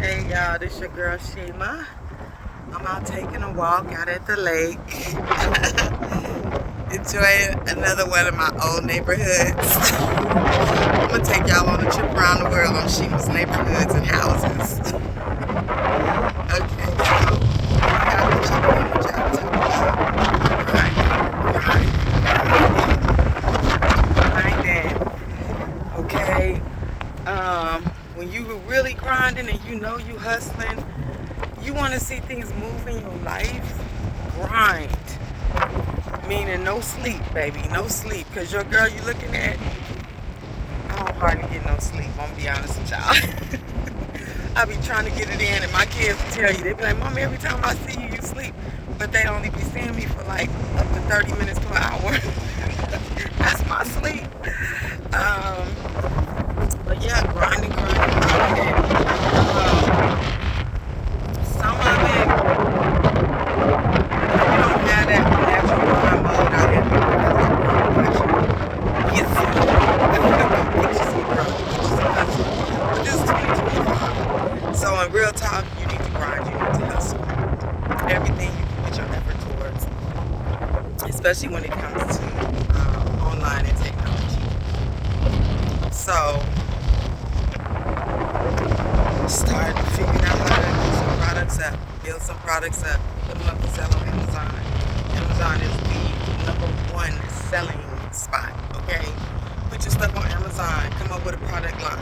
Hey y'all, this your girl Shema. I'm out taking a walk out at the lake. Enjoying another one of my old neighborhoods. I'm gonna take y'all on a trip around the world on Shema's neighborhoods and houses. Okay, so I got to check in with y'all talking about grinding. Okay. When you really grinding and you know you hustling, you want to see things move in your life, grind. Meaning no sleep, baby, no sleep. Because your girl you looking at, I don't hardly get no sleep, I'm going to be honest with y'all. I be trying to get it in, and my kids will tell you, they be like, Mommy, every time I see you, you sleep. But they only be seeing me for like up to 30 minutes to an hour. That's my sleep. But yeah, grinding. Some of it, if you don't have that natural grind mode out here, get some, get you some grind, get you some hustle. But this is 2025. So in real talk, you need to grind, you need to hustle. Everything you can put your effort towards, especially when it comes to online and technology. So start figuring out how to get some products up, build some products up, put them up to sell on Amazon. Amazon is the #1 selling spot, okay? Put your stuff on Amazon, come up with a product line.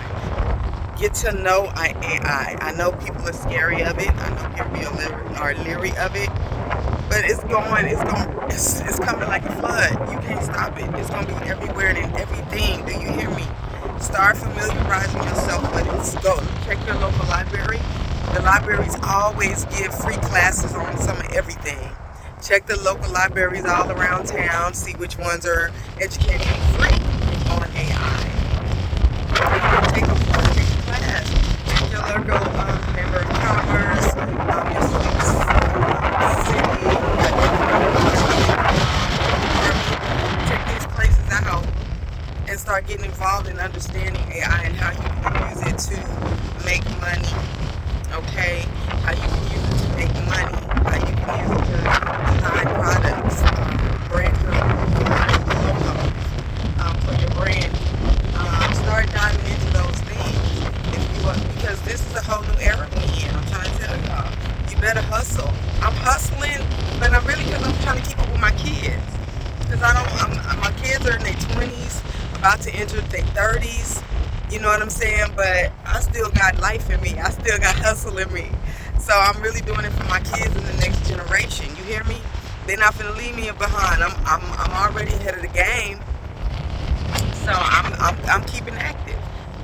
Get to know AI. I know people are scary of it. I know people are leery of it. But it's coming like a flood. You can't stop it. It's gonna be everywhere and in everything. Do you hear me? Start familiarizing yourself with it. Go check your local library. The libraries always give free classes on some of everything. Check the local libraries all around town. See which ones are educating free on AI. Take a class. Take your local Chamber of Commerce, your city. Check these places out and start getting involved in understanding AI and how you can use it to make money. Okay? How you can use it to make money. How you can use it to design products, brand your logo for your brand. Start diving into those things if you want, because this is a whole new era we're in. I'm trying to tell y'all, you better hustle. I'm hustling, but I'm trying to keep up with my kids. Because my kids are in their 20s, about to enter their 30s. You know what I'm saying? But I still got life in me. I still got hustle in me. So I'm really doing it for my kids in the next generation. You hear me? They're not gonna leave me behind. I'm already ahead of the game. So I'm keeping active.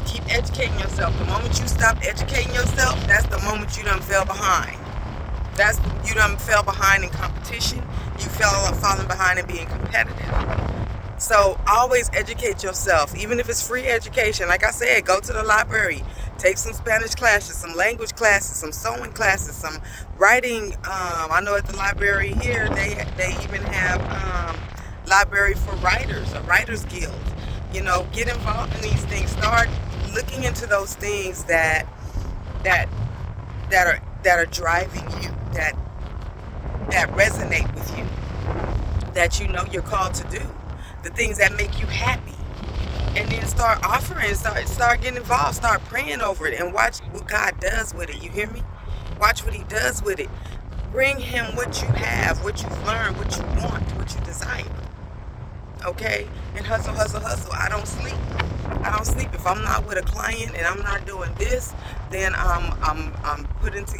Keep educating yourself. The moment you stop educating yourself, that's the moment you done fell behind. You done fell behind in competition. You falling behind in being competitive. So always educate yourself, even if it's free education. Like I said, go to the library, take some Spanish classes, some language classes, some sewing classes, some writing. I know at the library here they even have library for writers, a writers guild. You know, get involved in these things. Start looking into those things that are driving you, that resonate with you, that you know you're called to do. The things that make you happy, and then start offering, start getting involved, start praying over it, and watch what God does with it. You hear me? Watch what He does with it. Bring Him what you have, what you've learned, what you want, what you desire. Okay? And hustle. I don't sleep. If I'm not with a client and I'm not doing this, then I'm put into.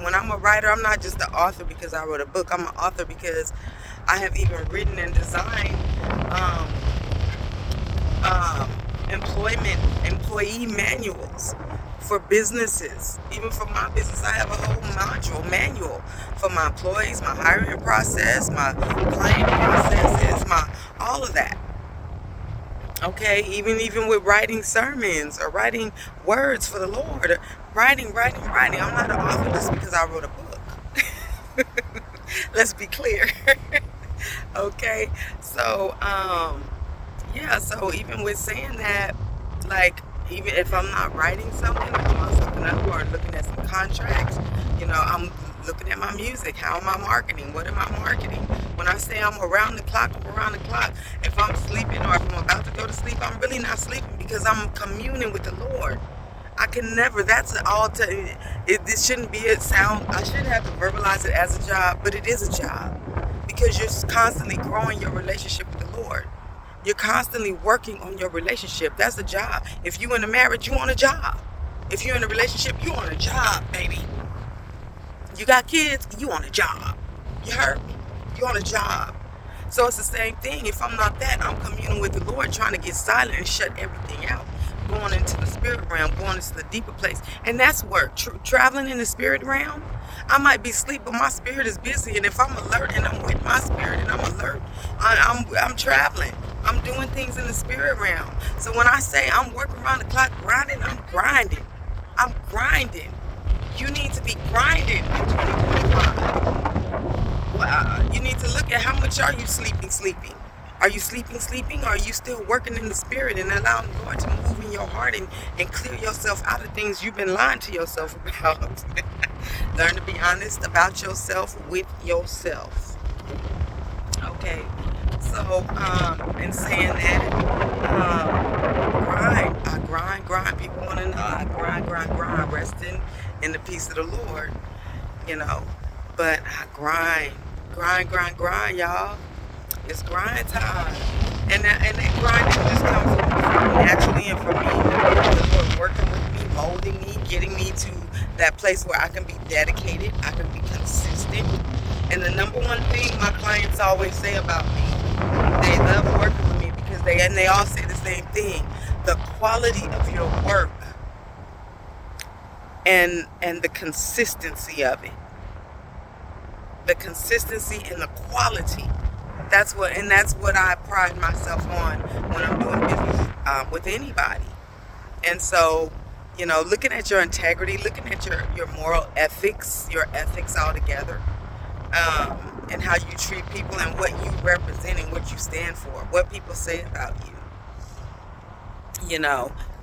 When I'm a writer, I'm not just the author because I wrote a book. I'm an author because I have even written and designed employee manuals for businesses. Even for my business, I have a whole manual for my employees, my hiring process, my client processes, all of that. Okay, even with writing sermons or writing words for the Lord, writing. I'm not an author just because I wrote a book. Let's be clear. Okay, so yeah, so even with saying that, like, even if I'm not writing something, I'm on something else, or looking at some contracts, I'm looking at my music. How am I marketing? What am I marketing? When I say I'm around the clock, I'm around the clock. If I'm sleeping or if I'm about to go to sleep, I'm really not sleeping because I'm communing with the Lord. I can never, that's all to, this shouldn't be a sound, I shouldn't have to verbalize it as a job, but it is a job because you're constantly growing your relationship with the Lord. You're constantly working on your relationship. That's a job. If you're in a marriage, you want a job. If you're in a relationship, you want a job, baby. You got kids, you want a job. You heard me? You want a job. So it's the same thing. If I'm not that, I'm communing with the Lord, trying to get silent and shut everything out. Going into the spirit realm, going into the deeper place. And that's work. Traveling in the spirit realm, I might be asleep, but my spirit is busy. And if I'm alert and I'm with my spirit and I'm alert, I'm traveling. I'm doing things in the spirit realm. So when I say I'm working around the clock grinding, I'm grinding. I'm grinding. You need to be grinding in 2025. Well, you need to look at how much are you sleeping. Are you sleeping, or are you still working in the spirit and allowing the Lord to move in your heart and clear yourself out of things you've been lying to yourself about? Learn to be honest about yourself with yourself. Okay, so in saying that, I grind. People want to know I grind, resting in the peace of the Lord, But I grind, y'all. It's grind time, and that grinding just comes from naturally and from me. The Lord working with me, molding me, getting me to that place where I can be dedicated, I can be consistent. And the number one thing my clients always say about me, they love working with me because they all say the same thing: the quality of your work and the consistency of it, the consistency and the quality. That's what I pride myself on when I'm doing business with anybody. And so, looking at your integrity, looking at your moral ethics, your ethics altogether, and how you treat people and what you represent and what you stand for, what people say about you,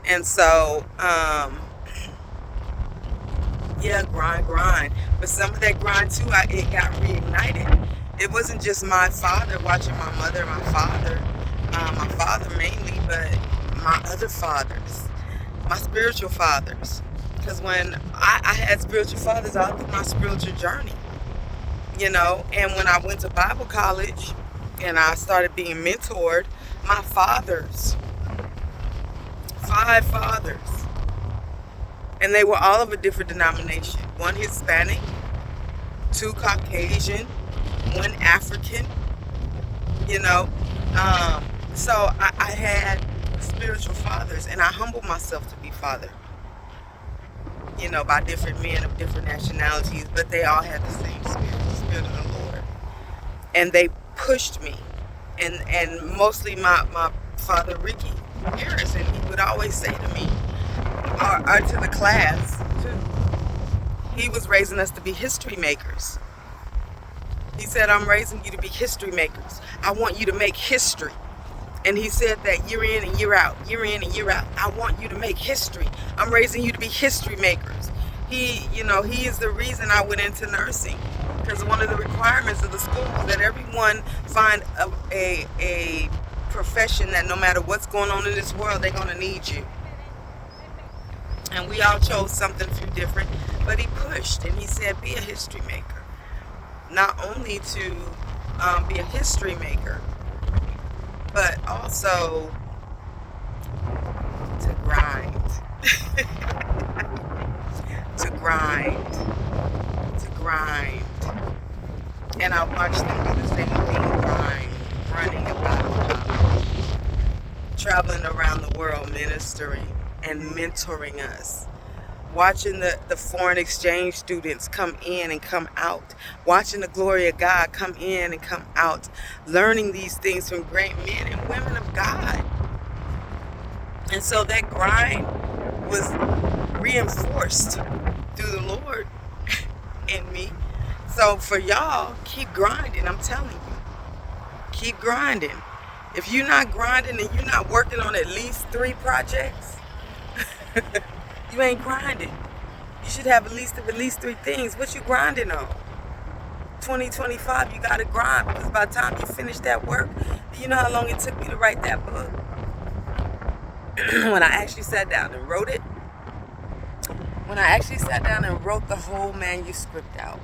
And so, yeah, grind. But some of that grind too, it got reignited. It wasn't just my father watching my mother, my father mainly, but my other fathers, my spiritual fathers. Because when I had spiritual fathers all through my spiritual journey, and when I went to Bible college and I started being mentored, my fathers, 5 fathers, and they were all of a different denomination. 1 Hispanic, 2 Caucasian, 1 African, So I had spiritual fathers, and I humbled myself to be father, by different men of different nationalities, but they all had the same spirit, the spirit of the Lord. And they pushed me, and mostly my father, Ricky Harrison, he would always say to me, or to the class, too, he was raising us to be history makers. He said, I'm raising you to be history makers. I want you to make history. And he said that year in and year out, year in and year out. I want you to make history. I'm raising you to be history makers. He is the reason I went into nursing. Because one of the requirements of the school was that everyone find a profession that no matter what's going on in this world, they're going to need you. And we all chose something few different, but he pushed and he said, be a history maker. Not only to be a history maker, but also to grind. to grind. And I watched them do the same thing, grind, running about, traveling around the world, ministering and mentoring us. Watching the foreign exchange students come in and come out. Watching the glory of God come in and come out. Learning these things from great men and women of God. And so that grind was reinforced through the Lord in me. So for y'all, keep grinding. I'm telling you. Keep grinding. If you're not grinding and you're not working on at least 3 projects, You ain't grinding. You should have at least 3 things. What you grinding on? 2025, you gotta grind, because by the time you finish that work, do you know how long it took me to write that book? When I actually sat down and wrote it, when I actually sat down and wrote the whole manuscript out,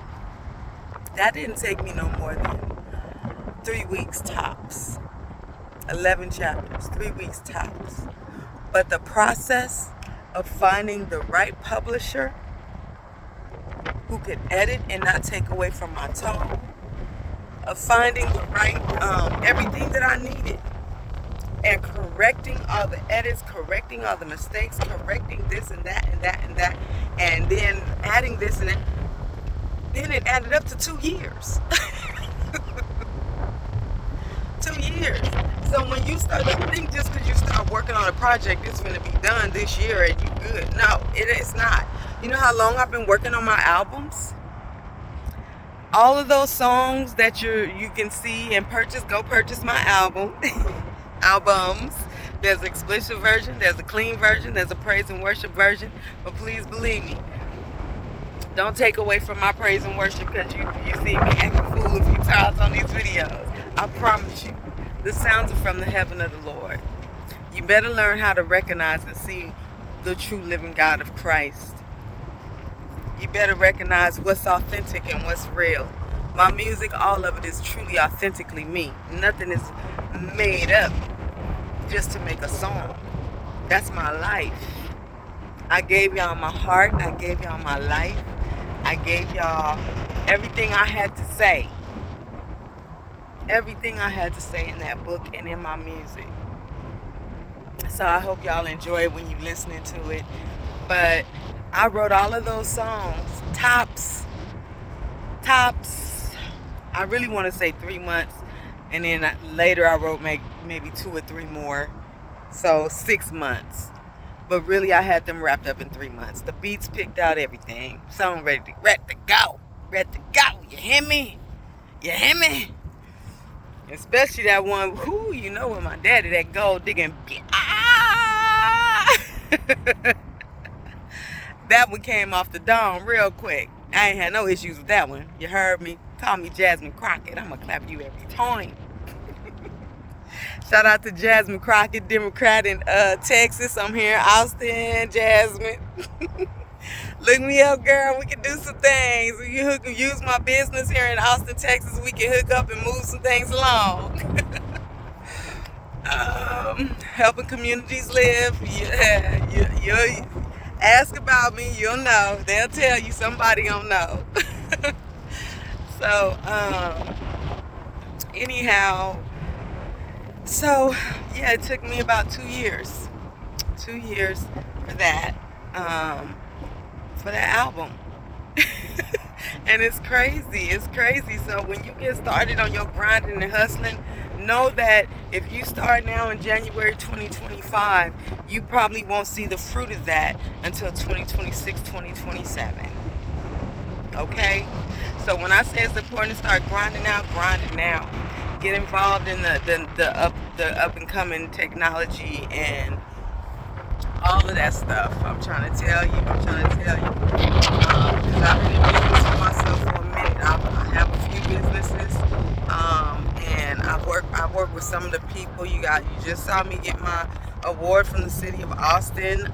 that didn't take me no more than 3 weeks tops. 11 chapters, 3 weeks tops. But the process of finding the right publisher who could edit and not take away from my tone, of finding the right, everything that I needed, and correcting all the edits, correcting all the mistakes, correcting this and that and that and that, and then adding this and that, then it added up to 2 years. 2 years. So when you start, don't think just because you start working on a project, it's going to be done this year and you good. No, it is not. You know how long I've been working on my albums? All of those songs that you can see and purchase, go purchase my album. Albums. There's an explicit version, there's a clean version, there's a praise and worship version. But please believe me, don't take away from my praise and worship because you see me acting fool a few times on these videos. I promise you, the sounds are from the heaven of the Lord. You better learn how to recognize and see the true living God of Christ. You better recognize what's authentic and what's real. My music, all of it is truly authentically me. Nothing is made up just to make a song. That's my life. I gave y'all my heart. I gave y'all my life. I gave y'all everything I had to say. Everything I had to say in that book and in my music. So I hope y'all enjoy it when you're listening to it. But I wrote all of those songs. Tops. I really want to say 3 months. And then later I wrote maybe 2 or 3 more. So 6 months. But really I had them wrapped up in 3 months. The beats picked out everything. Song ready to go. Ready to go. You hear me? You hear me? Especially that one, whoo, you know, with my daddy, that gold digging. That one came off the dome real quick. I ain't had no issues with that one. You heard me? Call me Jasmine Crockett. I'm going to clap you every time. Shout out to Jasmine Crockett, Democrat in Texas. I'm here in Austin, Jasmine. Look me up, girl. We can do some things. You can use my business here in Austin, Texas. We can hook up and move some things along. Helping communities live. Yeah, you ask about me, you'll know. They'll tell you. Somebody don't know. So, anyhow, so yeah, it took me about 2 years. 2 years for that. For that album. And it's crazy. So when you get started on your grinding and hustling, know that if you start now in January 2025, you probably won't see the fruit of that until 2026, 2027. Okay? So when I say it's important to start grinding now. Get involved in the up and coming technology and all of that stuff. I'm trying to tell you. Because I've been in business for myself for a minute. I have a few businesses. And I've worked with some of the people. You just saw me get my award from the city of Austin.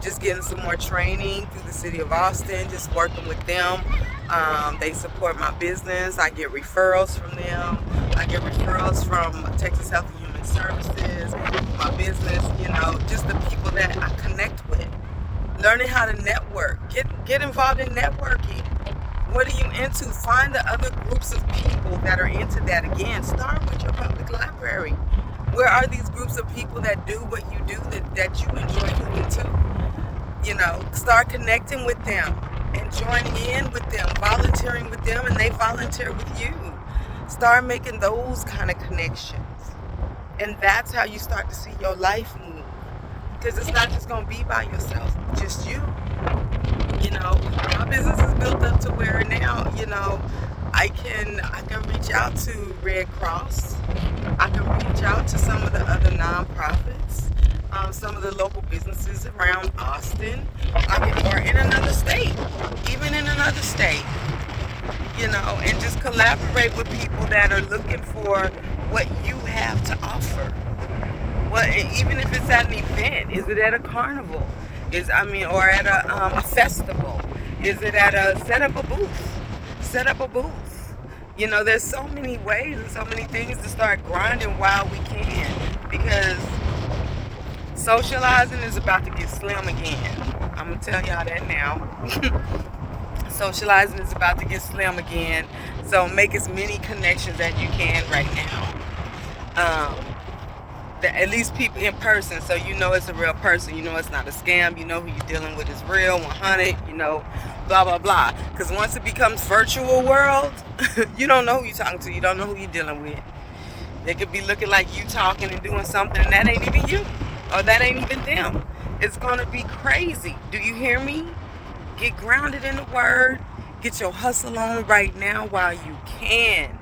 Just getting some more training through the city of Austin. Just working with them. They support my business. I get referrals from them. I get referrals from Texas Health and Human Services, my business, just the people that I connect with. Learning how to network. Get involved in networking. What are you into? Find the other groups of people that are into that. Again, start with your public library. Where are these groups of people that do what you do, that you enjoy doing too? Start connecting with them and joining in with them, volunteering with them, and they volunteer with you. Start making those kind of connections. And that's how you start to see your life move. Because it's not just going to be by yourself, just you. My business is built up to where now, I can reach out to Red Cross. I can reach out to some of the other nonprofits. some of the local businesses around Austin or in another state, even in another state, and just collaborate with people that are looking for what you have to offer. Well, even if it's at an event, is it at a carnival? Or at a festival? Is it at set up a booth? Set up a booth. There's so many ways and so many things to start grinding while we can, because socializing is about to get slim again. I'm gonna tell y'all that now. Socializing is about to get slim again, so make as many connections as you can right now. At least people in person, so it's a real person, it's not a scam, who you're dealing with is real, 100, blah blah blah. Because once it becomes virtual world, you don't know who you're talking to, you don't know who you're dealing with. They could be looking like you talking and doing something, and that ain't even you, or that ain't even them. It's gonna be crazy. Do you hear me? Get grounded in the word. Get your hustle on right now while you can.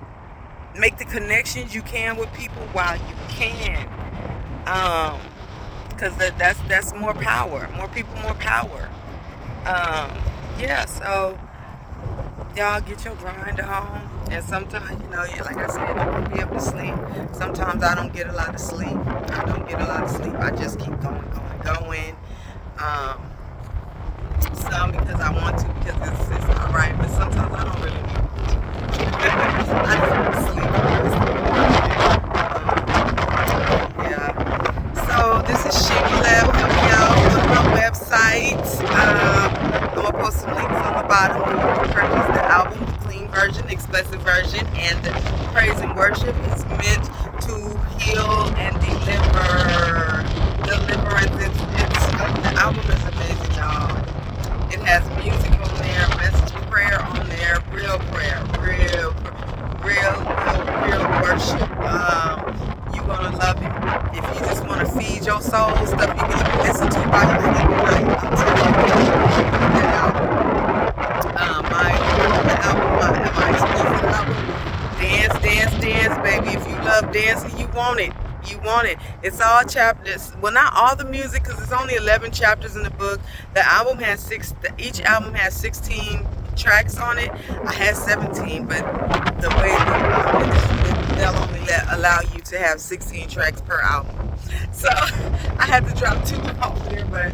Make the connections you can with people while you can. Because that's more power. More people, more power. So y'all get your grind on. And sometimes, like I said, you won't be able to sleep. Sometimes I don't get a lot of sleep. I just keep going. Some because I want to, because it's all right. But sometimes I don't really need to. I just want to sleep. So this is Shema Ladd coming out on my website. I'm going to post some links on the bottom where you can purchase the album, the clean version, the explicit version, and the praise and worship. It's meant to heal and deliver. Deliverance. The album is amazing, y'all. It has music on there, message prayer on there, real prayer, real worship. You're gonna love it. If you just want to feed your soul, stuff you can even listen to while you're sleeping at night. I'm telling you, that album. My exclusive album. Dance, baby. If you love dancing, you want it. It's all chapters. Well, not all the music, because it's only 11 chapters in the book. The album has each album has 16 tracks on it. I had 17, but the way they'll only allow you to have 16 tracks per album. So I had to drop 2 off there, but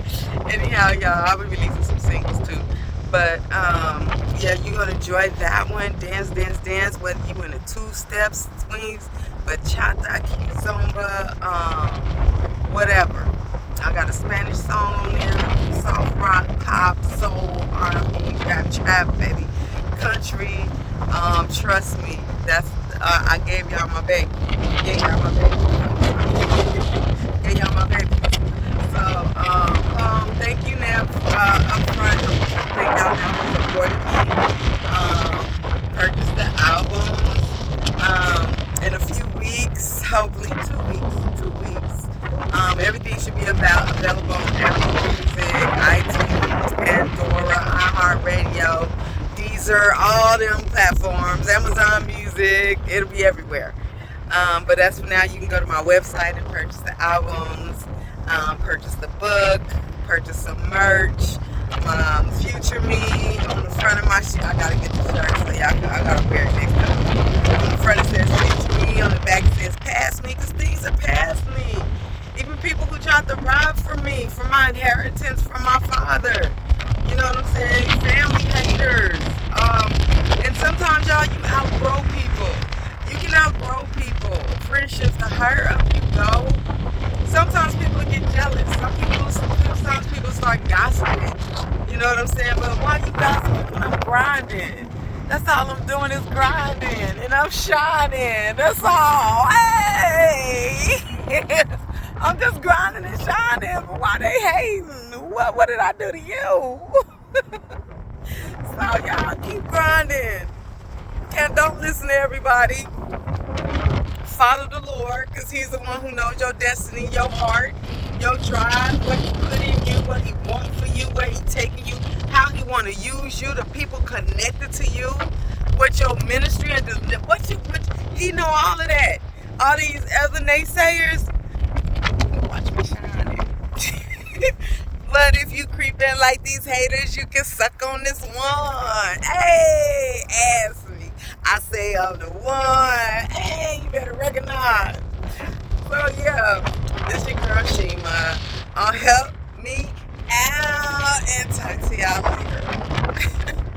anyhow, y'all, I'll be releasing some singles too. But you're gonna enjoy that one. Dance, whether you in a 2-step swings, bachata, kizomba, whatever. I got a Spanish song on there, soft rock, pop, soul, R&B, rap, trap, baby, country. Trust me, that's I gave y'all my baby. Gave y'all my baby. So thank you now up front. Thank y'all now for supporting me. Purchase the album. In a few weeks, hopefully 2 weeks. Everything should be available on Apple Music, iTunes, Pandora, iHeartRadio, Deezer, all them platforms, Amazon Music. It'll be everywhere. But as for now, you can go to my website and purchase the albums, purchase the book, purchase some merch. Future me on the front of my shirt. I gotta get the shirt, so I gotta wear it next time. On the front it says future me, on the back it says past me, because things are past me. Even people who tried to rob from me, from my inheritance from my father. You know what I'm saying? Family haters. And sometimes, y'all, you outgrow people. You can outgrow people. Friendships, the higher up you go, sometimes people get jealous. Sometimes people start gossiping. You know what I'm saying? But why you gossiping? I'm grinding. That's all I'm doing is grinding. And I'm shining. That's all. Hey! I'm just grinding and shining. But why they hating? What did I do to you? So y'all keep grinding. And don't listen to everybody. Follow the Lord, because He's the one who knows your destiny, your heart, your drive, what He put in you, what He wants for you, where He taking you, how He want to use you, the people connected to you, what your ministry and He know all of that. All these other naysayers, watch me shining. But if you creep in like these haters, you can suck on this one. Hey, ask me. I say I'm the one. Hey, you better recognize. So yeah, this your girl Shema. Help me out and talk to y'all later.